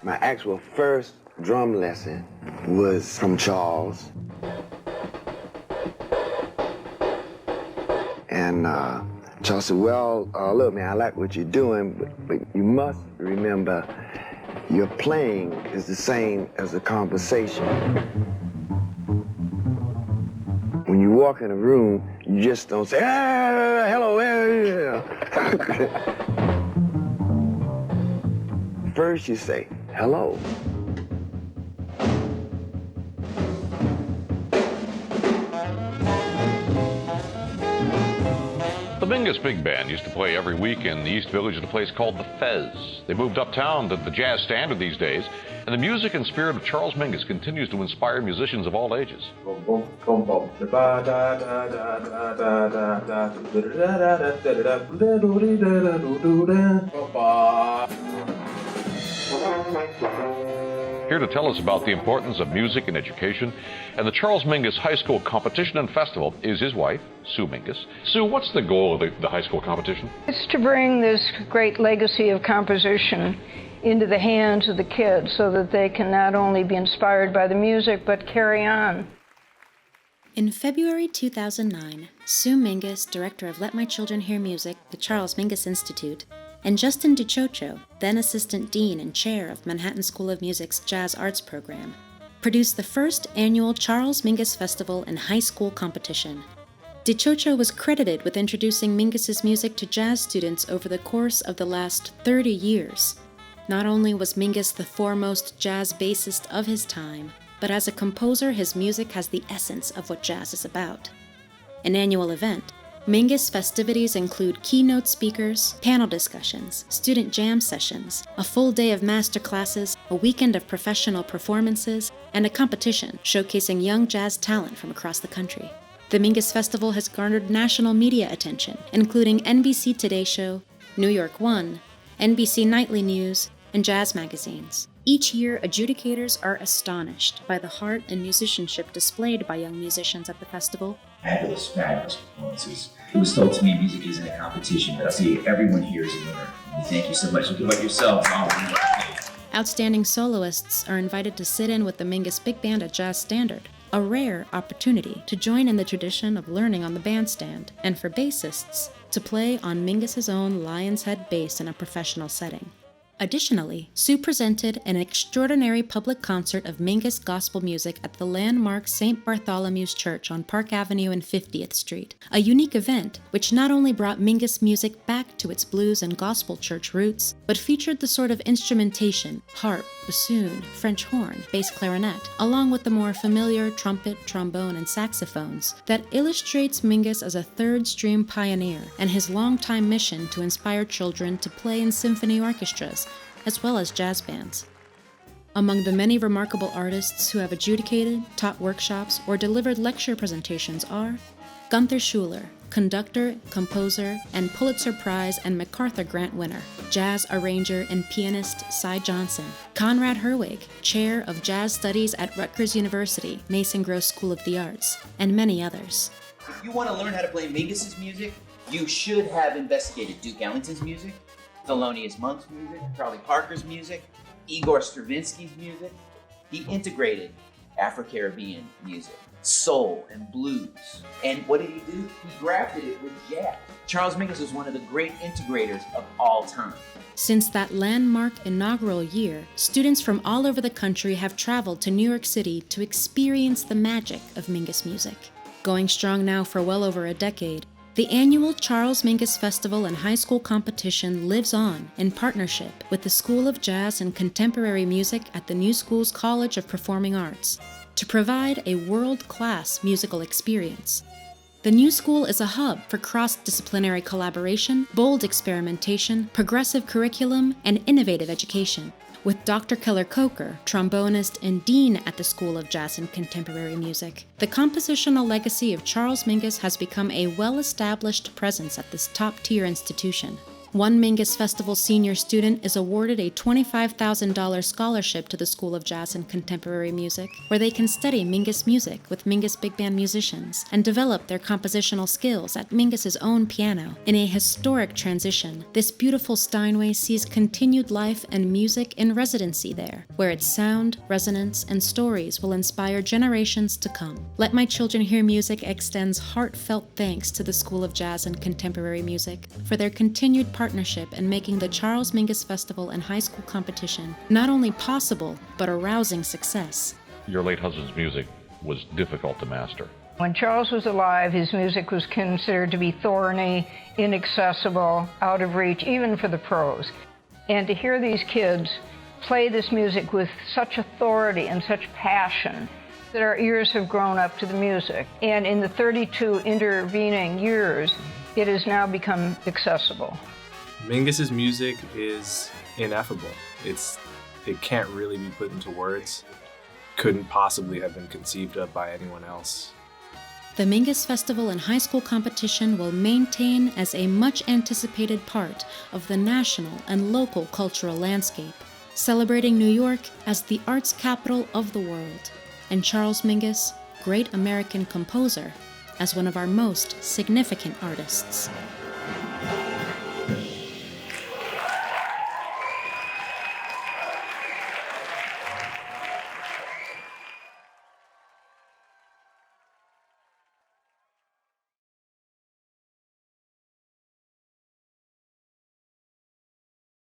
My actual first drum lesson was from Charles. And Charles said, well, look, man, I like what you're doing, but you must remember your playing is the same as the conversation. When you walk in a room, you just don't say, ah, hello, First you say, hello. The Mingus Big Band used to play every week in the East Village at a place called the Fez. They moved uptown to the Jazz Standard these days, and the music and spirit of Charles Mingus continues to inspire musicians of all ages. Here to tell us about the importance of music and education and the Charles Mingus High School Competition and Festival is his wife, Sue Mingus. Sue, what's the goal of the high school competition? It's to bring this great legacy of composition into the hands of the kids so that they can not only be inspired by the music, but carry on. In February 2009, Sue Mingus, director of Let My Children Hear Music, the Charles Mingus Institute, and Justin DiCioccio, then Assistant Dean and Chair of Manhattan School of Music's Jazz Arts Program, produced the first annual Charles Mingus Festival and High School Competition. DiCioccio was credited with introducing Mingus's music to jazz students over the course of the last 30 years. Not only was Mingus the foremost jazz bassist of his time, but as a composer, his music has the essence of what jazz is about. An annual event, Mingus festivities include keynote speakers, panel discussions, student jam sessions, a full day of master classes, a weekend of professional performances, and a competition showcasing young jazz talent from across the country. The Mingus Festival has garnered national media attention, including NBC Today Show, New York One, NBC Nightly News, and jazz magazines. Each year, adjudicators are astonished by the heart and musicianship displayed by young musicians at the festival. Fabulous performances. It was told to me music isn't a competition, but I see everyone here is a winner. And thank you so much. Look about yourselves. Outstanding soloists are invited to sit in with the Mingus Big Band at Jazz Standard, a rare opportunity to join in the tradition of learning on the bandstand, and for bassists to play on Mingus's own Lion's Head bass in a professional setting. Additionally, Sue presented an extraordinary public concert of Mingus gospel music at the landmark St. Bartholomew's Church on Park Avenue and 50th Street, a unique event which not only brought Mingus music back to its blues and gospel church roots, but featured the sort of instrumentation, harp, bassoon, French horn, bass clarinet, along with the more familiar trumpet, trombone, and saxophones, that illustrates Mingus as a third-stream pioneer and his longtime mission to inspire children to play in symphony orchestras, as well as jazz bands. Among the many remarkable artists who have adjudicated, taught workshops, or delivered lecture presentations are Gunther Schuller, conductor, composer, and Pulitzer Prize and MacArthur Grant winner, jazz arranger and pianist Cy Johnson, Conrad Herwig, chair of jazz studies at Rutgers University, Mason Gross School of the Arts, and many others. If you want to learn how to play Mingus's music, you should have investigated Duke Ellington's music, Thelonious Monk's music, Charlie Parker's music, Igor Stravinsky's music. He integrated Afro-Caribbean music, soul and blues. And what did he do? He grafted it with jazz. Charles Mingus was one of the great integrators of all time. Since that landmark inaugural year, students from all over the country have traveled to New York City to experience the magic of Mingus music. Going strong now for well over a decade, the annual Charles Mingus Festival and High School Competition lives on in partnership with the School of Jazz and Contemporary Music at the New School's College of Performing Arts to provide a world-class musical experience. The New School is a hub for cross-disciplinary collaboration, bold experimentation, progressive curriculum, and innovative education. With Dr. Keller Coker, trombonist and dean at the School of Jazz and Contemporary Music, the compositional legacy of Charles Mingus has become a well-established presence at this top-tier institution. One Mingus Festival senior student is awarded a $25,000 scholarship to the School of Jazz and Contemporary Music, where they can study Mingus music with Mingus Big Band musicians and develop their compositional skills at Mingus's own piano. In a historic transition, this beautiful Steinway sees continued life and music in residency there, where its sound, resonance, and stories will inspire generations to come. Let My Children Hear Music extends heartfelt thanks to the School of Jazz and Contemporary Music for their continued partnership in making the Charles Mingus Festival and High School competition not only possible, but a rousing success. Your late husband's music was difficult to master. When Charles was alive, his music was considered to be thorny, inaccessible, out of reach, even for the pros. And to hear these kids play this music with such authority and such passion that our ears have grown up to the music. And in the 32 intervening years, it has now become accessible. Mingus's music is ineffable. It can't really be put into words. Couldn't possibly have been conceived of by anyone else. The Mingus Festival and High School competition will maintain as a much-anticipated part of the national and local cultural landscape, celebrating New York as the arts capital of the world, and Charles Mingus, great American composer, as one of our most significant artists.